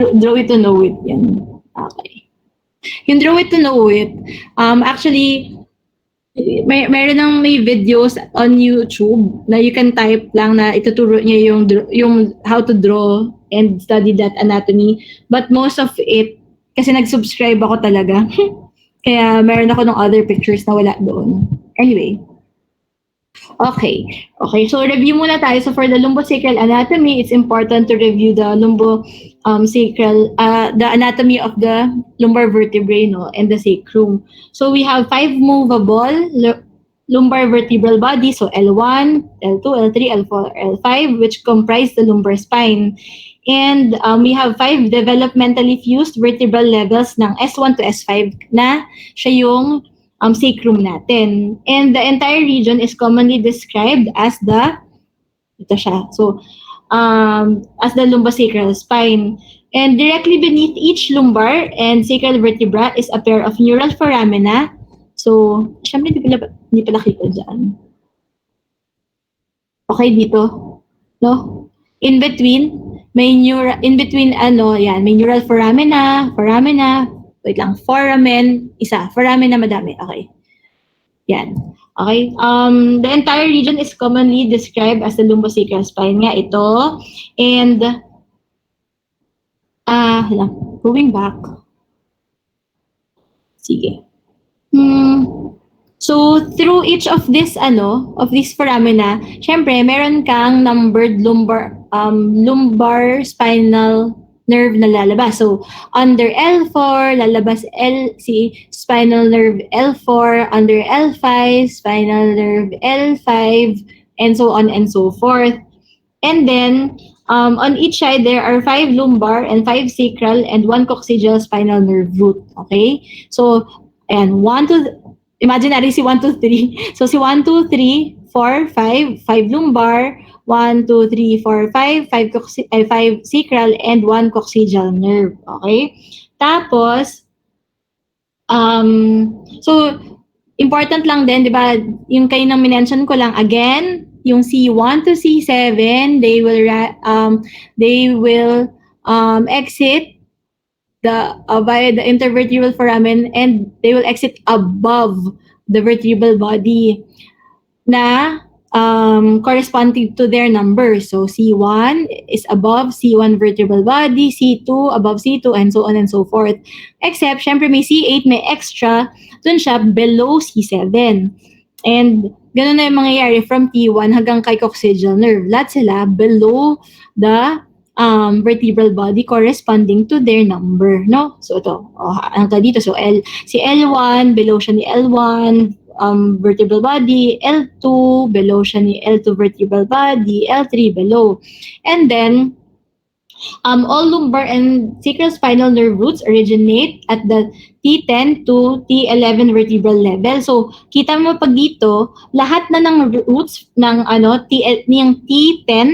Draw it to know it yan. Okay. Yung draw it to know it, actually, may videos on YouTube na you can type lang na ituturo niya yung how to draw and study that anatomy. But most of it, kasi nag-subscribe ako talaga. Kaya meron ako ng other pictures na wala doon. Anyway, okay. Okay, so review muna tayo. So for the lumbosacral anatomy, it's important to review the lumbosacral, the anatomy of the lumbar vertebrae, no, and the sacrum. So we have 5 movable lumbar vertebral bodies, so L1, L2, L3, L4, L5, which comprise the lumbar spine. And we have 5 developmentally fused vertebral levels ng S1 to S5 na siya yung sacrum natin. And the entire region is commonly described as ito siya. So, as the lumbosacral spine. And directly beneath each lumbar and sacral vertebra is a pair of neural foramina. So, syempre hindi pala kita dyan. Okay, dito. No? In between, may neural foramina, wait lang, foramen, isa, foramina madami. Okay. Yan. Okay. The entire region is commonly described as the lumbosacral spine nga ito. And going back. Sige. So through each of these foramina, syempre meron kang numbered lumbar spinal nerve na lalabas. So under L4 lalabas si spinal nerve L4, under L5 spinal nerve L5, and so on and so forth. And then on each side there are 5 lumbar and 5 sacral and 1 coccygeal spinal nerve root. Okay? So ayan, imaginary si 1, 2, 3. So si 1, 2, 3, 4, 5, 5 lumbar, 1, 2, 3, 4, 5, 5 sacral, and 1 coccygeal nerve. Okay? Tapos, so, important lang din, di ba, yung kayo nang minention ko lang, again, yung C1 to C7, they will exit via the intervertebral foramen, and they will exit above the vertebral body na corresponding to their number. So C1 is above C1 vertebral body, C2 above C2, and so on and so forth. Except, syempre may C8, may extra, dun siya below C7. And ganun na yung mangyayari from T1 hanggang kay coccygeal nerve. Lahat sila below the vertebral body corresponding to their number, no? So ito, hanggang dito. So si L1, below siya ni L1 vertebral body, L2, below siya ni L2 vertebral body, L3 below. And then, all lumbar and sacral spinal nerve roots originate at the T10 to T11 vertebral level. So, kita mo pag dito, lahat na ng roots ng T10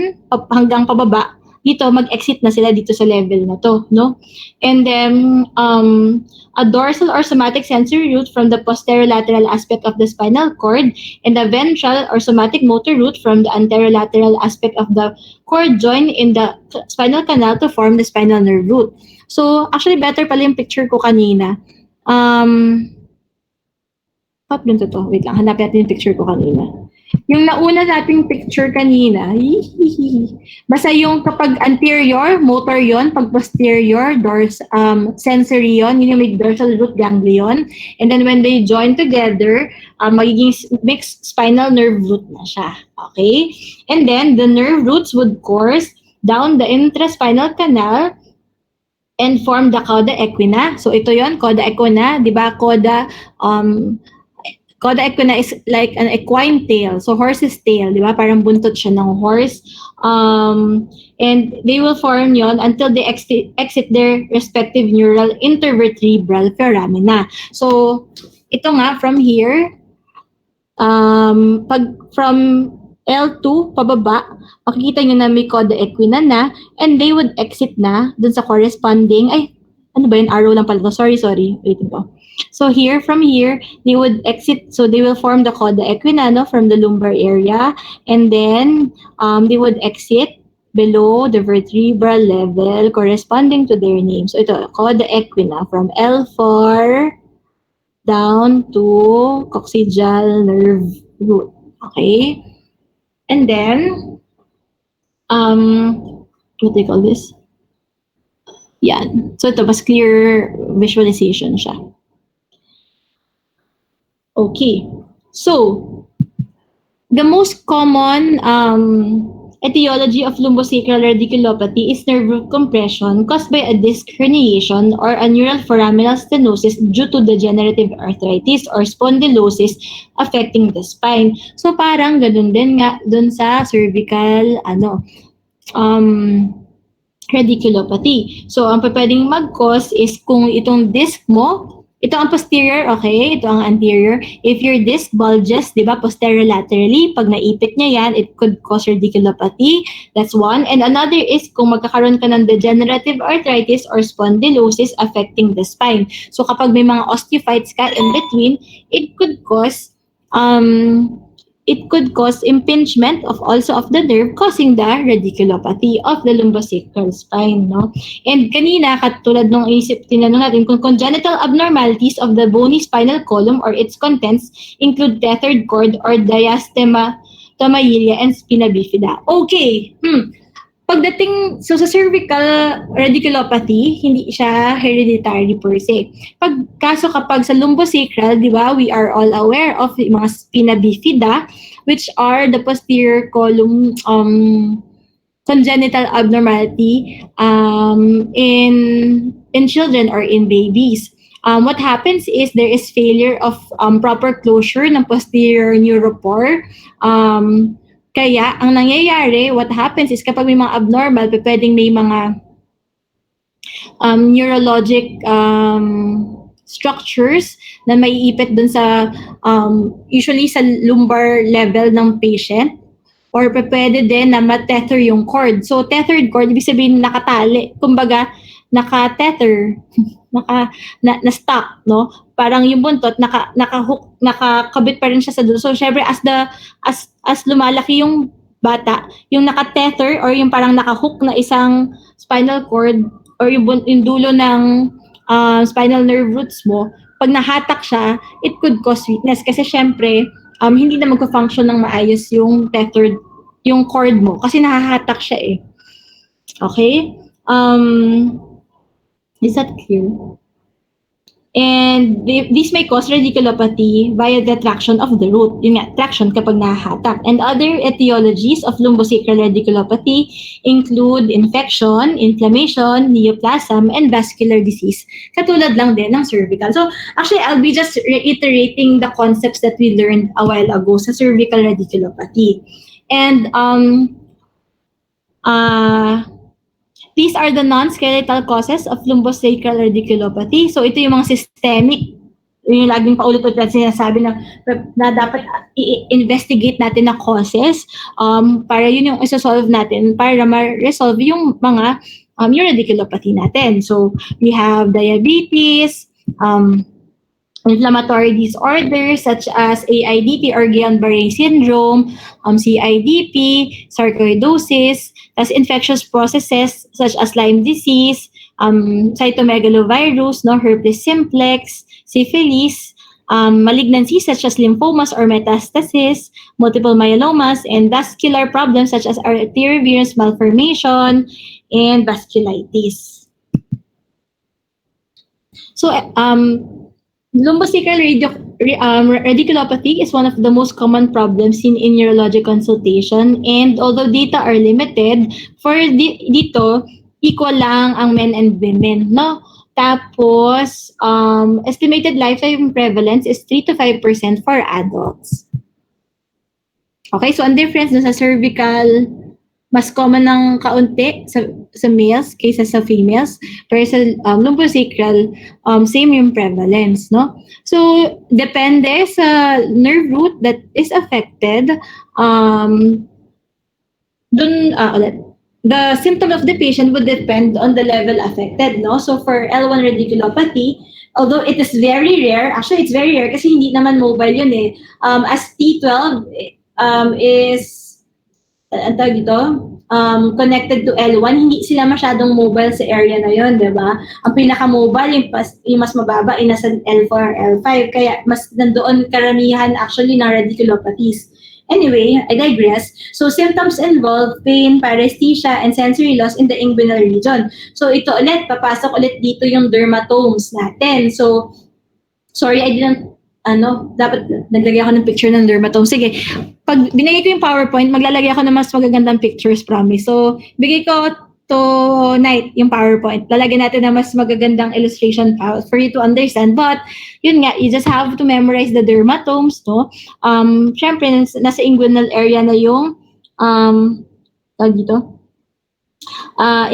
hanggang pababa, dito mag-exit na sila dito sa level na to, no? And then a dorsal or somatic sensory root from the posterolateral aspect of the spinal cord, and a ventral or somatic motor root from the anterolateral aspect of the cord join in the spinal canal to form the spinal nerve root. So actually better pala yung picture ko kanina. Wait lang, hanapin natin yung picture ko kanina. Yung nauna nating picture kanina, basta yung kapag anterior, motor yon, pag posterior, sensory yon, yun yung may dorsal root ganglion. And then when they join together, magiging mixed spinal nerve root na siya. Okay? And then the nerve roots would course down the intraspinal canal and form the cauda equina. So ito yon, cauda equina, di ba? Cauda equina is like an equine tail. So horse's tail, di ba? Parang buntot siya ng horse. And they will form yon until they exit their respective neural intervertebral foramina. So ito nga, from here, from L2 pababa, makikita nyo na may cauda equina na, and they would exit na dun sa corresponding, arrow lang pala to. Sorry. Wait po. So from here, they would exit, so they will form the cauda equina, no, from the lumbar area, and then they would exit below the vertebral level corresponding to their name. So ito, called the equina from L4 down to coccygeal nerve root. Okay? And then, what do you call this? Yan. So ito, mas clear visualization siya. Okay. So, the most common etiology of lumbosacral radiculopathy is nerve root compression caused by a disc herniation or a neural foraminal stenosis due to degenerative arthritis or spondylosis affecting the spine. So parang ganun din nga dun sa cervical um radiculopathy. So, ang pwedeng mag-cause is kung itong disc mo, ito ang posterior, okay? Ito ang anterior. If your disc bulges, di ba, posterolaterally, pag naipit niya yan, it could cause radiculopathy. That's one. And another is kung magkakaroon ka ng degenerative arthritis or spondylosis affecting the spine. So, kapag may mga osteophytes ka in between, it could cause um, impingement of also of the nerve causing the radiculopathy of the lumbosacral spine, no? And kanina, katulad nung tinanong natin kung congenital abnormalities of the bony spinal column or its contents include tethered cord or diastema, tomailla, and spina bifida. Okay. Pagdating, so sa cervical radiculopathy, hindi siya hereditary per se. Kaso kapag sa lumbosacral, di ba, we are all aware of yung mga spina bifida, which are the posterior column congenital abnormality in children or in babies. What happens is there is failure of proper closure ng posterior neuropore. Kaya, ang nangyayari, what happens is kapag may mga abnormal, pwedeng may mga neurologic structures na maiipit dun sa, usually sa lumbar level ng patient, or pwede din na ma-tether yung cord. So, tethered cord, ibig sabihin nakatali. Kumbaga, naka-tether, na-stuck, no? Parang yung buntot, naka-hook, nakakabit pa rin siya sa dulo. So, syempre, as lumalaki yung bata, yung naka-tether or yung parang naka-hook na isang spinal cord or yung dulo ng spinal nerve roots mo, pag nahatak siya, it could cause weakness. Kasi syempre, hindi na magka-function ng maayos yung tethered, yung cord mo. Kasi nahahatak siya eh. Okay? Is that clear? And this may cause radiculopathy via the traction of the root. Yun nga, traction kapag nahahatak. And other etiologies of lumbosacral radiculopathy include infection, inflammation, neoplasm, and vascular disease. Katulad lang din ng cervical. So, actually, I'll be just reiterating the concepts that we learned a while ago sa cervical radiculopathy. And these are the non-skeletal causes of lumbosacral radiculopathy. So ito yung mga systemic, yung laging paulit-ulit sinasabi na dapat i-investigate natin na causes para yun yung isa-solve natin para ma-resolve yung mga yung radiculopathy natin. So we have diabetes, inflammatory disorders such as AIDP or Guillain-Barré syndrome, CIDP, sarcoidosis, as infectious processes such as Lyme disease, cytomegalovirus, herpes simplex, syphilis, malignancies such as lymphomas or metastasis, multiple myelomas, and vascular problems such as arteriovenous malformation and vasculitis. So, lumbosacral radiculopathy is one of the most common problems seen in neurologic consultation, and although data are limited, for dito, equal lang ang men and women, no? Tapos, estimated lifetime prevalence is 3 to 5% for adults. Okay, so ang difference sa cervical, mas common ng kaunti sa males kaysa sa females. Pero sa lumbosacral, same yung prevalence, no? So, depende sa nerve root that is affected, the symptom of the patient would depend on the level affected, no? So, for L1 radiculopathy, although it is very rare, actually it's very rare kasi hindi naman mobile yun eh. As T12 is, ang tawag dito, connected to L1, hindi sila masyadong mobile sa area na yon, di ba? Ang pinaka-mobile, yung mas mababa, ay nasa L4 or L5. Kaya mas nandoon karamihan actually ng radiculopathies. Anyway, I digress. So, symptoms involve pain, paresthesia, and sensory loss in the inguinal region. So, ito ulit, papasok ulit dito yung dermatomes natin. So, sorry, I didn't, dapat naglagay ako ng picture ng dermatome. Sige, pag binigay ko yung PowerPoint, maglalagay ako ng mas magagandang pictures, promise. So, bigay ko tonight yung PowerPoint. Lalagyan natin ng mas magagandang illustration pa for you to understand. But, yun nga, you just have to memorize the dermatomes, no? Syempre, nasa inguinal area na yung, tawag dito,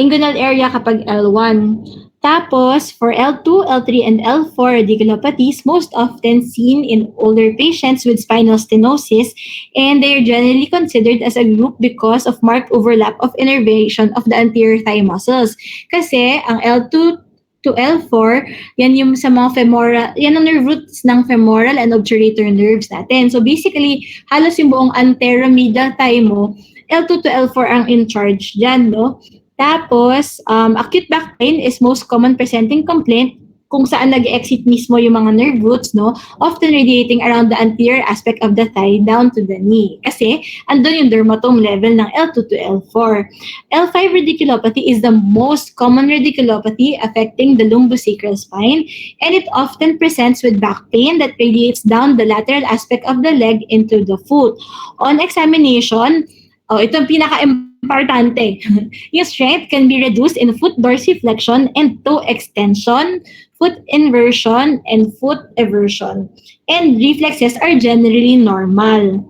inguinal area kapag L1. Tapos, for L2, L3, and L4 radiculopathies, most often seen in older patients with spinal stenosis, and they are generally considered as a group because of marked overlap of innervation of the anterior thigh muscles. Kasi, ang L2 to L4, yan yung sa mga femoral, yan ang nerve roots ng femoral and obturator nerves natin. So basically, halos yung buong anteromedial thigh mo, L2 to L4 ang in charge dyan, no? Tapos, acute back pain is most common presenting complaint kung saan nag-exit mismo yung mga nerve roots, no? Often radiating around the anterior aspect of the thigh down to the knee. Kasi, andun yung dermatome level ng L2 to L4. L5 radiculopathy is the most common radiculopathy affecting the lumbosacral spine, and it often presents with back pain that radiates down the lateral aspect of the leg into the foot. On examination, ito ang pinaka-importante. Yung strength can be reduced in foot dorsiflexion and toe extension, foot inversion, and foot eversion. And reflexes are generally normal.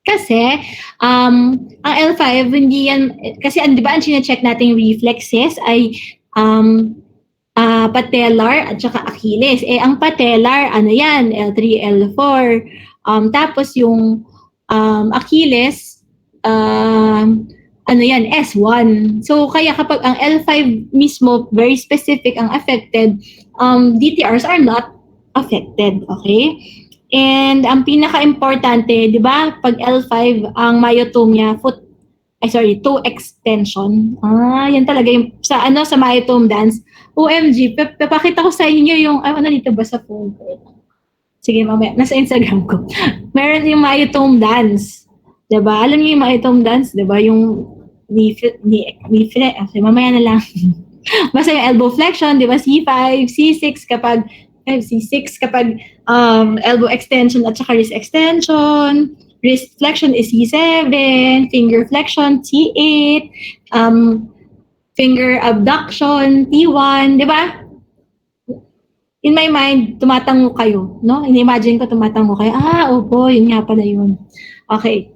Kasi, ang L5, hindi yan, kasi di ba ang sinecheck nating reflexes ay patellar at saka Achilles. Ang patellar, ano yan, L3, L4. Tapos yung Achilles, ano yan, S1. So, kaya kapag ang L5 mismo, very specific ang affected, DTRs are not affected, okay? And ang pinaka-importante, di ba, pag L5, ang myotomia, toe extension. Yan talaga yung, sa myotome dance. OMG, papakita ko sa inyo yung, dito ba sa phone ko? Sige, mamaya, nasa Instagram ko. Meron yung myotome dance. Diba? Alam niyo yung myotome dance, diba? Yung mamaya na lang. Basta yung elbow flexion, diba? C5, C6 kapag elbow extension at saka wrist extension. Wrist flexion is C7, finger flexion T8, finger abduction T1, diba? In my mind, tumatango kayo, no? In-imagine ko tumatango kayo. Opo, yun nga pala yun. Okay.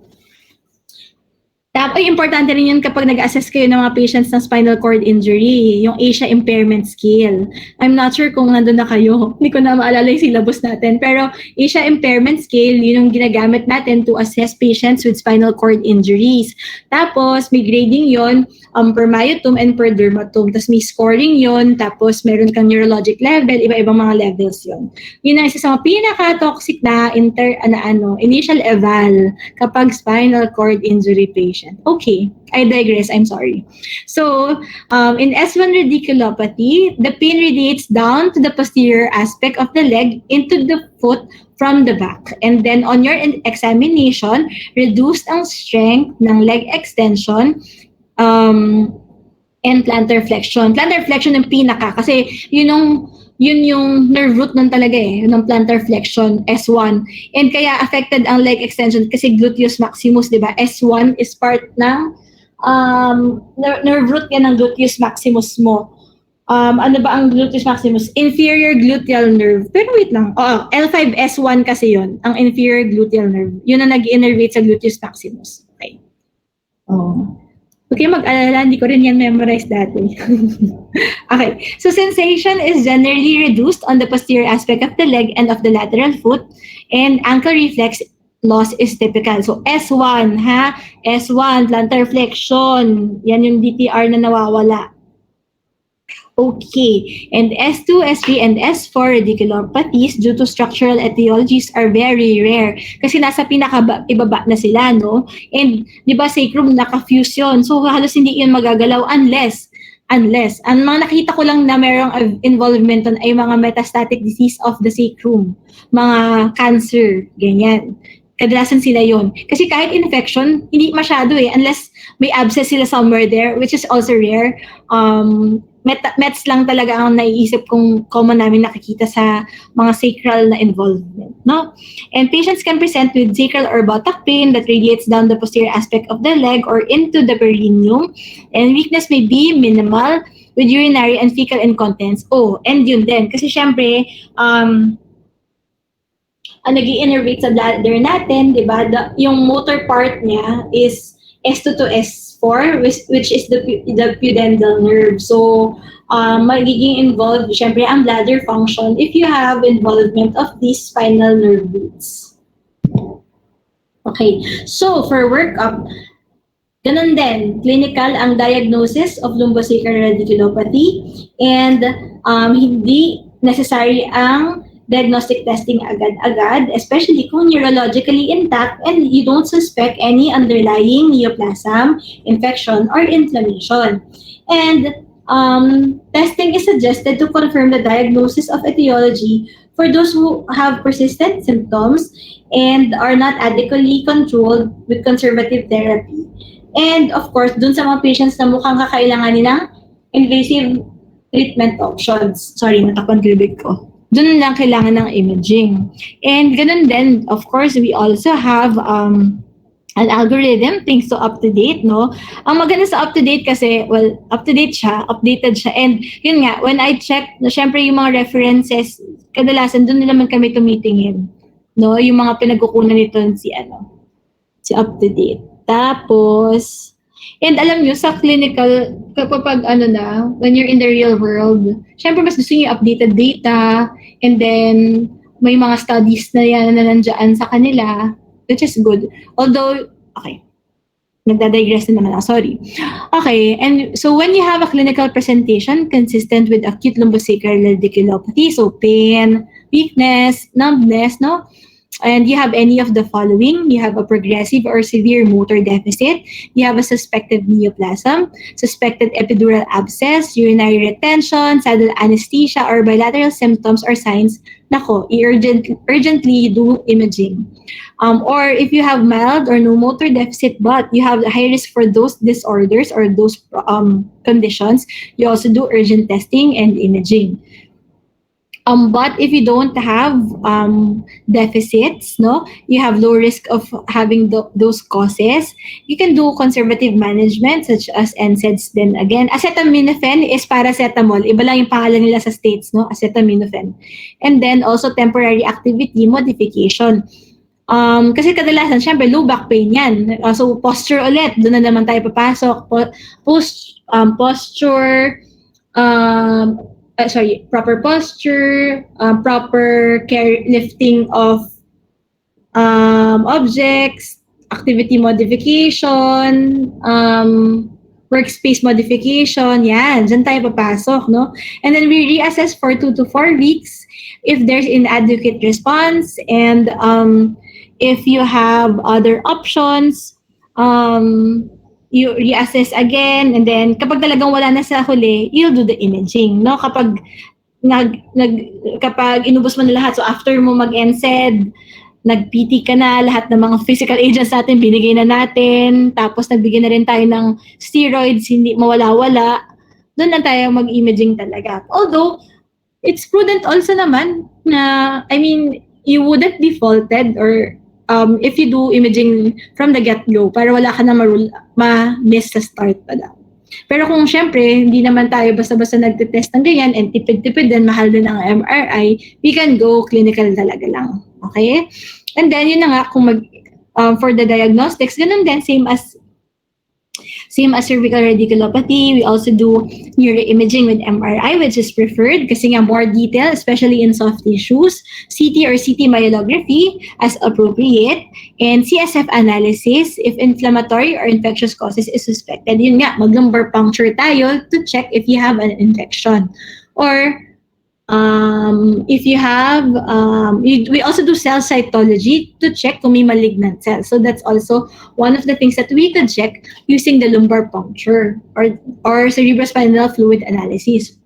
Tapos, importante rin yun kapag nag-assess kayo ng mga patients ng spinal cord injury, yung Asia Impairment Scale. I'm not sure kung nandun na kayo. Hindi ko na maalala yung syllabus natin. Pero Asia Impairment Scale, yun yung ginagamit natin to assess patients with spinal cord injuries. Tapos, may grading yun per myotome and per dermatome. Tapos may scoring yun. Tapos, meron kang neurologic level, iba-ibang mga levels yun. Yun ang isa sa mga pinaka-toxic na initial eval kapag spinal cord injury patient. Okay, I digress. I'm sorry. So, in S1 radiculopathy, the pain radiates down to the posterior aspect of the leg into the foot from the back. And then on your examination, reduced ang strength ng leg extension and plantar flexion. Plantar flexion yung pinaka kasi yun yung nerve root nun talaga ng plantar flexion, S1. And kaya affected ang leg extension kasi gluteus maximus, di ba? S1 is part ng nerve root yan ng gluteus maximus mo. Ano ba ang gluteus maximus? Inferior gluteal nerve. Pero wait lang. L5, S1 kasi yon, ang inferior gluteal nerve. Yun ang nag-innervate sa gluteus maximus. Okay. Okay, mag-alala, hindi ko rin yan memorize dati. Okay, so sensation is generally reduced on the posterior aspect of the leg and of the lateral foot, and ankle reflex loss is typical. So S1, S1, plantar flexion, yan yung DTR na nawawala. Okay. And S2, S3, and S4 radiculopathies due to structural etiologies are very rare. Kasi nasa pinaka-ibaba na sila, no? And, di ba, sacrum naka-fuse yun. So, halos hindi yun magagalaw unless, ang mga nakita ko lang na merong involvement doon ay mga metastatic disease of the sacrum, mga cancer, ganyan. Kadalasan sila yon. Kasi kahit infection, hindi masyado unless may abscess sila somewhere there, which is also rare. Mets lang talaga ang naiisip kong common namin nakikita sa mga sacral na involvement, no? And patients can present with sacral or buttock pain that radiates down the posterior aspect of the leg or into the perineum, and weakness may be minimal with urinary and fecal incontinence. Oh, and yun din. Kasi syempre, ang nag-i-innervate sa bladder natin, di ba? Yung motor part niya is S2 to S4, which is the pudendal nerve. So, magiging involved, syempre, ang bladder function if you have involvement of these spinal nerve roots. Okay, so for workup, ganun din, clinical ang diagnosis of lumbosacral radiculopathy and hindi necessary ang diagnostic testing agad-agad, especially kung neurologically intact and you don't suspect any underlying neoplasm, infection, or inflammation. And testing is suggested to confirm the diagnosis of etiology for those who have persistent symptoms and are not adequately controlled with conservative therapy. And of course, dun sa mga patients na mukhang kakailanganin ng invasive treatment options. Sorry, natakpan kilibig ko. Dun lang kailangan ng imaging. And ganun din, of course, we also have an algorithm, things to up-to-date, no? Ang maganda sa up-to-date kasi, well, up-to-date siya, updated siya. And yun nga, when I check, no, syempre yung mga references, kadalasan dun naman kami tumitingin. No? Yung mga pinagkukunan nito si up-to-date. Tapos, and alam nyo, sa clinical, kapag when you're in the real world, syempre mas gusto nyo yung updated data, and then may mga studies na yan na nandiyan sa kanila, which is good. Although, okay, nagdadigress na naman ako, sorry. Okay, and so when you have a clinical presentation consistent with acute lumbosacral radiculopathy, so pain, weakness, numbness, no? And you have any of the following, you have a progressive or severe motor deficit, you have a suspected neoplasm, suspected epidural abscess, urinary retention, saddle anesthesia, or bilateral symptoms or signs, nako, urgently do imaging. Or if you have mild or no motor deficit but you have a high risk for those disorders or those conditions, you also do urgent testing and imaging. But if you don't have deficits, no, you have low risk of having those causes, you can do conservative management such as NSAIDs then again. Acetaminophen is paracetamol. Iba lang yung pangalan nila sa states, no? Acetaminophen. And then also temporary activity modification. Kasi kadalasan, syempre, low back pain yan. So posture ulit, doon na naman tayo papasok. Posture, proper posture, proper care lifting of objects, activity modification, workspace modification, yan, dyan tayo papasok, no? And then we reassess for 2 to 4 weeks if there's inadequate response and if you have other options, you reassess again, and then kapag talagang wala na sa huli, you'll do the imaging, no? Kapag kapag inubos mo na lahat, so after mo mag-NSAID, nag-PT ka na, lahat ng mga physical agents natin, binigay na natin, tapos nagbigay na rin tayo ng steroids, hindi mawala-wala, doon na tayo mag-imaging talaga. Although, it's prudent also naman na, I mean, you wouldn't be faulted or if you do imaging from the get-go para wala ka na ma-miss sa start pa lang. Pero kung syempre, hindi naman tayo basta-basta nagtitest ng ganyan and tipid-tipid din, mahal din ang MRI, we can go clinical talaga lang. Okay? And then, yun na nga, kung for the diagnostics, ganun din, Same as cervical radiculopathy, we also do neuroimaging with MRI, which is preferred kasi nga more detail, especially in soft tissues, CT or CT myelography as appropriate, and CSF analysis if inflammatory or infectious causes is suspected. Yun nga, mag-lumbar puncture tayo to check if you have an infection. Or if you have, we also do cell cytology to check kung may malignant cells. So that's also one of the things that we can check using the lumbar puncture or cerebrospinal fluid analysis.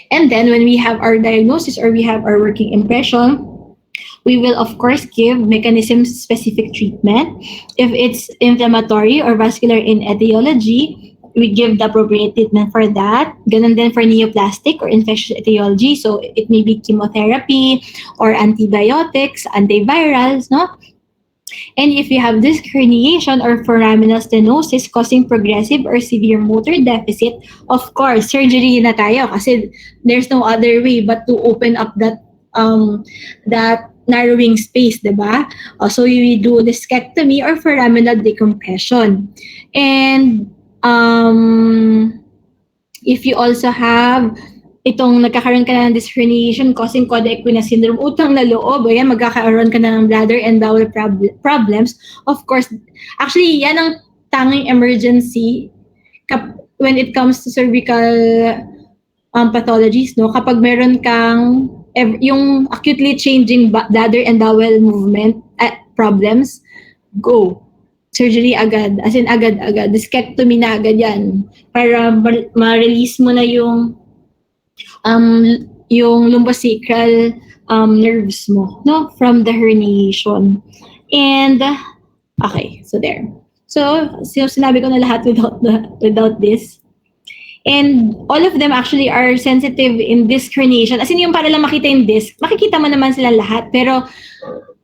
And then when we have our diagnosis or we have our working impression, we will of course give mechanism specific treatment. If it's inflammatory or vascular in etiology, we give the appropriate treatment for that. Ganun din for neoplastic or infectious etiology. So it may be chemotherapy or antibiotics, antivirals, no? And if you have disc herniation or foraminal stenosis causing progressive or severe motor deficit, of course, surgery na tayo kasi there's no other way but to open up that narrowing space, diba? So we do discectomy or foraminal decompression. And if you also have itong nagkakaroon ka na ng disc herniation causing quad equina syndrome, utang na loob, ayan, magkakaroon ka na ng bladder and bowel problems. Of course, actually, yan ang tanging emergency when it comes to cervical pathologies, no? Kapag meron kang yung acutely changing bladder and bowel movement problems, go. Surgery agad. As in, agad-agad. Discectomy na agad yan. Para ma-release mo na yung lumbosacral nerves mo, no? From the herniation. And, okay. So, there. So sinabi ko na lahat without this. And all of them actually are sensitive in disc herniation. As in, yung para lang makita yung disc, makikita mo naman sila lahat. Pero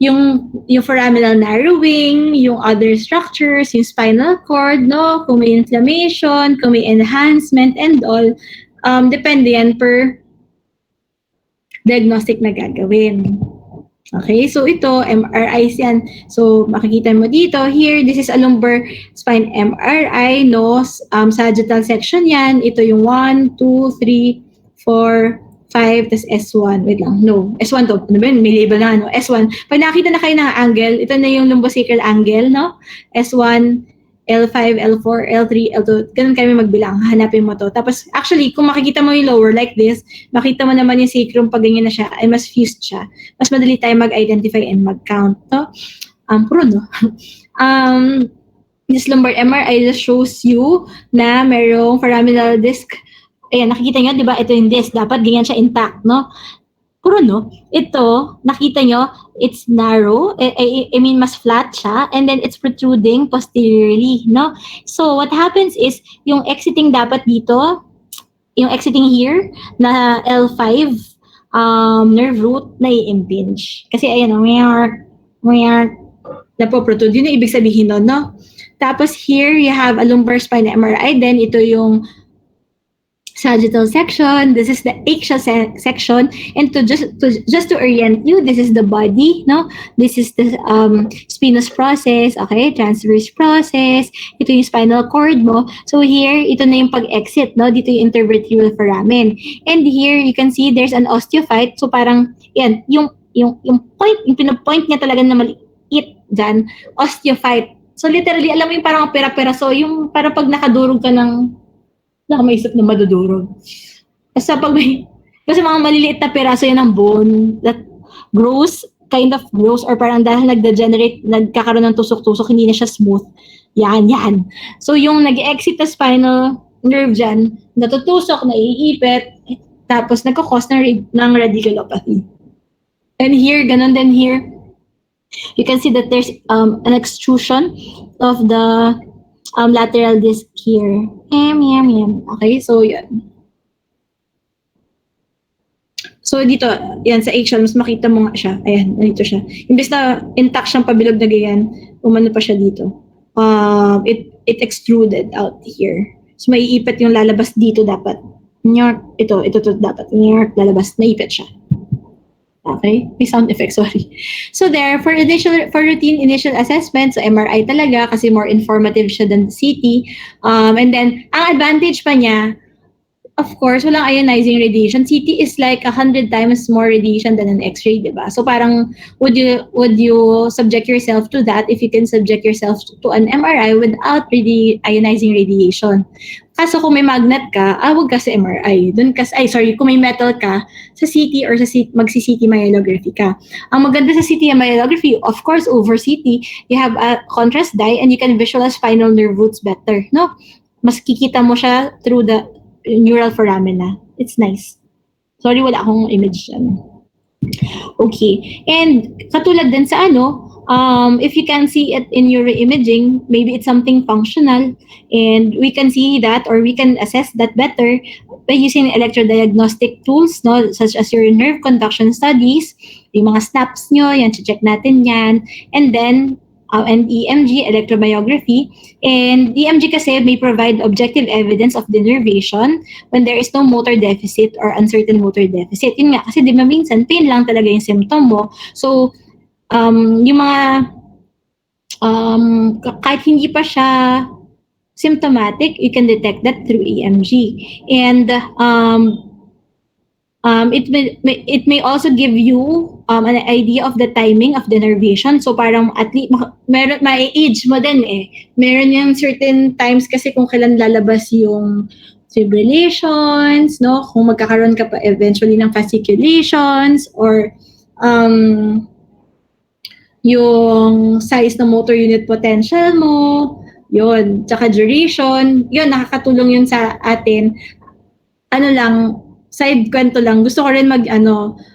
yung foraminal narrowing, yung other structures, yung spinal cord, no? Kung may inflammation, kung may enhancement, and all, depende yan per diagnostic na gagawin. Okay, so ito, MRIs yan. So, makikita mo dito, here, this is a lumbar spine MRI, no? Sagittal section yan. Ito yung 1, 2, 3, 4, 5, tas S1. Wait lang, no. S1 to. Ano ba yun? May label na, no? S1. Pag nakita na kayo ng angle, ito na yung lumbosacral angle, no? S1, L5, L4, L3, L2, ganun kami magbilang, hanapin mo to. Tapos, actually, kung makikita mo yung lower like this, makita mo naman yung sacrum pag ganyan na siya, ay mas fused siya. Mas madali tayo mag-identify and mag-count. No? Puro, no? This lumbar MRI just shows you na merong foraminal disc. Ayan, nakikita nyo, di ba? Ito yung disc. Dapat ganyan siya intact, no? Puro, no? Ito, nakita nyo, it's narrow. I mean, mas flat siya. And then, it's protruding posteriorly, no? So, what happens is, yung exiting dapat dito, yung exiting here, na L5, nerve root, na i-impinge. Kasi, ayan, napoprotrude. Yun yung ibig sabihin nun, no? Tapos, here, you have a lumbar spine MRI. Then, ito yung sagittal section. This is the axial section, and just to orient you, this is the body, no? This is the spinous process, okay? Transverse process. Ito yung spinal cord mo. So here, ito na yung pag-exit, no? Dito yung intervertebral foramen. And here, you can see there's an osteophyte. So parang yan, yung point, yung pinapoint niya talaga na maliit dyan, osteophyte. So literally, alam mo yung parang pera-pera. So yung parang pag nakadurog ka ng maisip na madudurog. Kasi kasi mga maliliit na peraso yan ng bone that grows, kind of grows, or parang dahil nagdegenerate, nagkakaroon ng tusok-tusok, hindi na siya smooth. Yan. So yung nag-exit na spinal nerve dyan, natutusok, naiipit, tapos nagkakos ng radiculopathy. And here, ganun din here, you can see that there's an extrusion of the lateral disc here. Okay, so yun. So dito, yan sa axial, mas makita mo nga siya. Ayan, dito siya. Imbes na intact siyang pabilog na ganyan, umano pa siya dito. It extruded out here. So may ipit yung lalabas dito dapat. Ito dapat. Lalabas, naipit siya. Okay, may sound effect, sorry. So there, for routine initial assessment, so MRI talaga kasi more informative siya than CT. And then, ang advantage pa niya, of course, walang ionizing radiation. CT is like 100 times more radiation than an X-ray, di ba? So parang, would you subject yourself to that if you can subject yourself to an MRI without really ionizing radiation? Kaso kung may magnet ka, wag ka sa MRI. Doon ka, ay sorry, kung may metal ka, sa CT or sa magsi-CT myelography ka. Ang maganda sa CT myelography, of course, over CT, you have a contrast dye and you can visualize spinal nerve roots better, no? Mas kikita mo siya through the neural foramina. It's nice. Sorry, wala akong image dyan. Okay. And katulad din sa ano, if you can see it in your imaging, maybe it's something functional and we can see that or we can assess that better by using electrodiagnostic tools, no, such as your nerve conduction studies, yung mga snaps nyo, yan, check natin yan. And then, and EMG, electromyography. And EMG kasi may provide objective evidence of denervation when there is no motor deficit or uncertain motor deficit. Yun nga, kasi di ba minsan, pain lang talaga yung symptom mo. So, yung mga, kahit hindi pa siya symptomatic, you can detect that through EMG. And it may also give you an idea of the timing of the denervation. So parang at least meron may age mo din eh. Meron yung certain times kasi kung kailan lalabas yung fibrillations, no? Kung magkakaroon ka pa eventually ng fasciculations or yung size ng motor unit potential mo, yun, tsaka duration, yun, nakakatulong yun sa atin. Ano lang, side kwento lang, gusto ko rin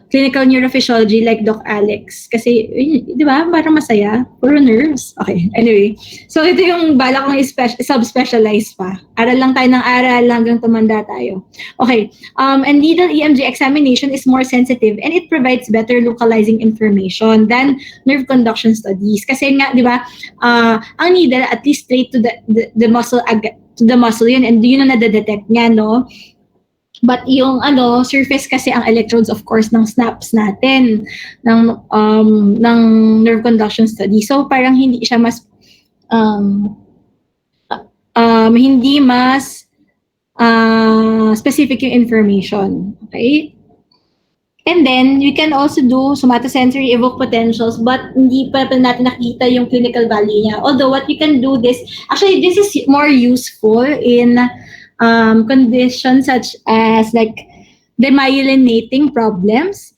clinical neurophysiology like Doc Alex. Kasi, di ba, parang masaya. Puro nerves. Okay, anyway. So, ito yung balak kong subspecialize pa. Aral lang tayo ng aral hanggang tumanda tayo. Okay, and needle EMG examination is more sensitive and it provides better localizing information than nerve conduction studies. Kasi nga, di ba, ang needle at least straight to the muscle, to the muscle yun, and yun na nadedetect niya, no? But yung surface kasi ang electrodes of course ng snaps natin ng nerve conduction study. So parang hindi siya mas hindi mas specific yung information. Okay? And then, we can also do somatosensory evoke potentials but hindi pa natin nakikita yung clinical value niya. Although what we can do this is more useful in conditions such as like demyelinating problems,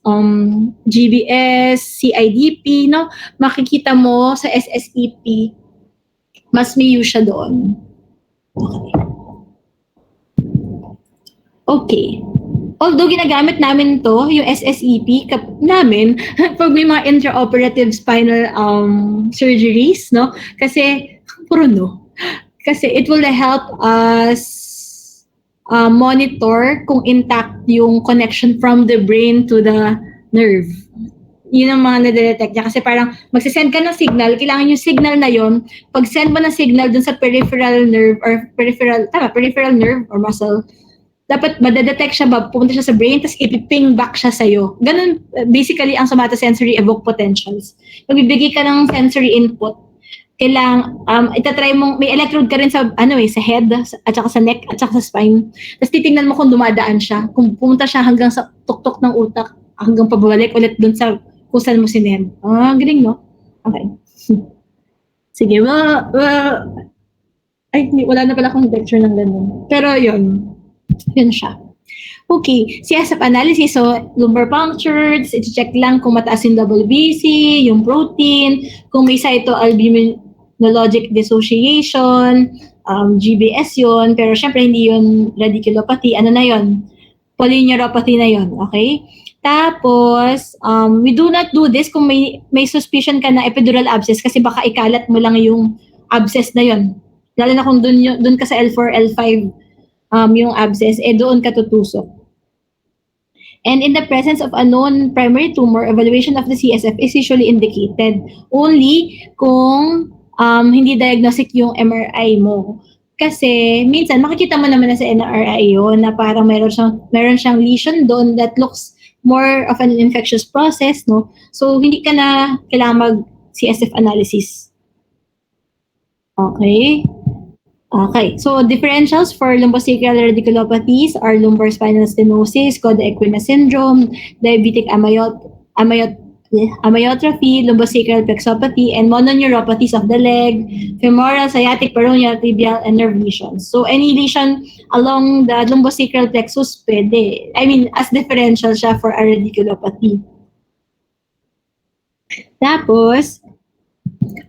GBS, CIDP, no? Makikita mo sa SSEP, mas may use siya doon. Okay. Although ginagamit namin to, yung SSEP namin, pag may mga intraoperative spinal surgeries, no? Kasi, puro no. Kasi it will help us monitor kung intact yung connection from the brain to the nerve. Yun ang mga nadedetect niya. Kasi parang magsisend ka ng signal, kailangan yung signal na yon. Pag send mo ng signal dun sa peripheral nerve or peripheral nerve or muscle, dapat madedetect siya, pupunta siya sa brain, tapos ipiping back siya sa'yo. Ganun, basically, ang somatosensory evoke potentials. Pag bibigay ka ng sensory input, itatry mong, may electrode ka rin sa head, at saka sa neck, at saka sa spine. Tapos titingnan mo kung dumadaan siya, kung pumunta siya hanggang sa tuktok ng utak, hanggang pabalik ulit dun sa kung saan mo sinend. Galing, no? Okay. Sige, wala na pala akong lecture ng ganun. Pero yun siya. Okay, CSF analysis. So, lumbar punctures, i-check lang kung mataas yung WBC, yung protein, kung may cytoalbuminologic dissociation, GBS yun, pero syempre hindi yun radiculopathy. Ano na yun? Polyneuropathy na yun, okay? Tapos, we do not do this kung may suspicion ka na epidural abscess kasi baka ikalat mo lang yung abscess na yun. Lalo na kung dun ka sa L4, L5, yung abscess, doon ka tutusok. And in the presence of a known primary tumor, evaluation of the CSF is usually indicated only kung hindi diagnostic yung MRI mo. Kasi minsan makikita mo naman na sa MRI yun na parang meron siyang lesion doon that looks more of an infectious process, no? So, hindi ka na kailangan mag-CSF analysis. Okay? Okay. So, differentials for lumbosacral radiculopathies are lumbar spinal stenosis, Coda equina syndrome, diabetic amyotrophy, lumbosacral plexopathy, and mononeuropathies of the leg, femoral, sciatic, peroneal, tibial, and nerve lesions. So, any lesion along the lumbosacral plexus, pwede. I mean, as differential siya for a radiculopathy. Tapos,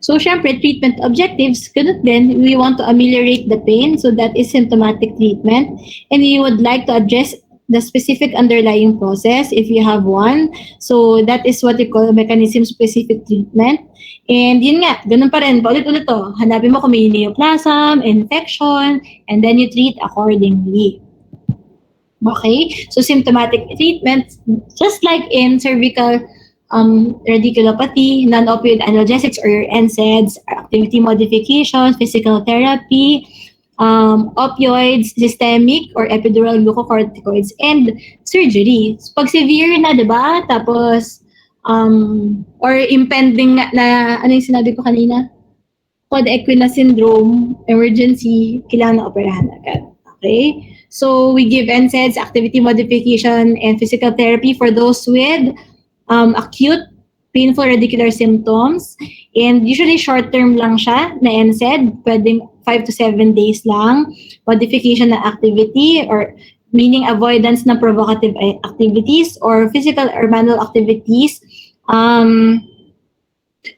so, syempre, treatment objectives, ganun din, we want to ameliorate the pain, so that is symptomatic treatment. And we would like to address the specific underlying process if you have one. So, that is what we call mechanism-specific treatment. And yun nga, ganun pa rin, paulit-ulit to. Hanapin mo kung may neoplasm, infection, and then you treat accordingly. Okay? So symptomatic treatment, just like in cervical radiculopathy, non-opioid analgesics or your NSAIDs, activity modification, physical therapy, opioids, systemic or epidural glucocorticoids, and surgery. So, pag severe na, di ba? Tapos, or impending na, ano yung sinabi ko kanina? Cod equina syndrome, emergency, kailangan na operahan agad. Okay? So, we give NSAIDs, activity modification, and physical therapy for those with acute painful radicular symptoms. And usually short-term lang siya na NSAID, pwedeng 5 to 7 days lang. Modification na activity or meaning avoidance ng provocative activities or physical or manual activities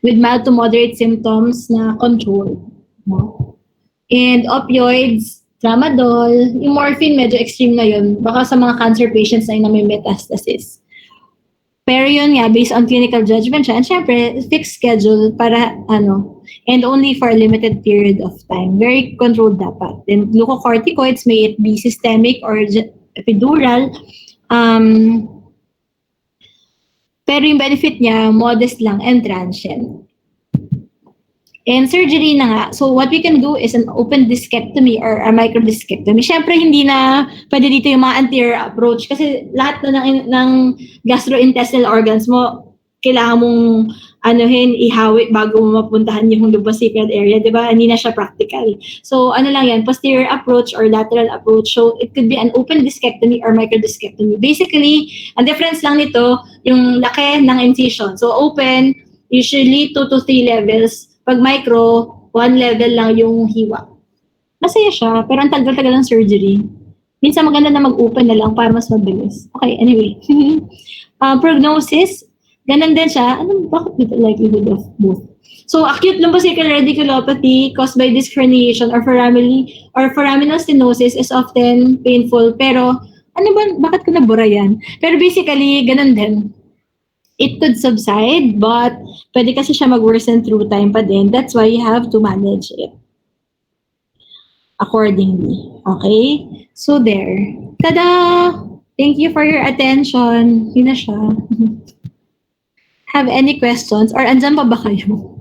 with mild to moderate symptoms na control. No? And opioids, tramadol, yung morphine medyo extreme na yun. Baka sa mga cancer patients na yun na may metastasis. Pero yun nga, based on clinical judgment siya. And syempre, fixed schedule para and only for a limited period of time. Very controlled dapat. Then glucocorticoids, may it be systemic or epidural. Pero yung benefit niya, modest lang and transient. And surgery na nga. So what we can do is an open discectomy or a microdiscectomy. Siyempre, hindi na pwede dito yung mga anterior approach kasi lahat na ng gastrointestinal organs mo, kailangan mong ihawi bago mo mapuntahan yung lumbosacral area, di ba? Hindi na siya practical. So ano lang yan, posterior approach or lateral approach. So it could be an open discectomy or microdiscectomy. Basically, ang difference lang nito, yung laki ng incision. So open, usually 2 to 3 levels. Pag micro, 1 level lang yung hiwa. Masaya siya, pero ang tagal-tagal ng surgery. Minsan maganda na mag-open na lang para mas mabilis. Okay, anyway. Prognosis, ganun din siya. Bakit dito likelihood of both? So, acute lumbosacral radiculopathy caused by disc herniation or foraminal stenosis is often painful. Pero, bakit ko nabura yan? Pero basically, ganun din. It could subside, but pwede kasi siya mag-worsen through time pa din. That's why you have to manage it accordingly. Okay? So there. Tada! Thank you for your attention. Yun na siya. Have any questions? Or andyan pa ba kayo?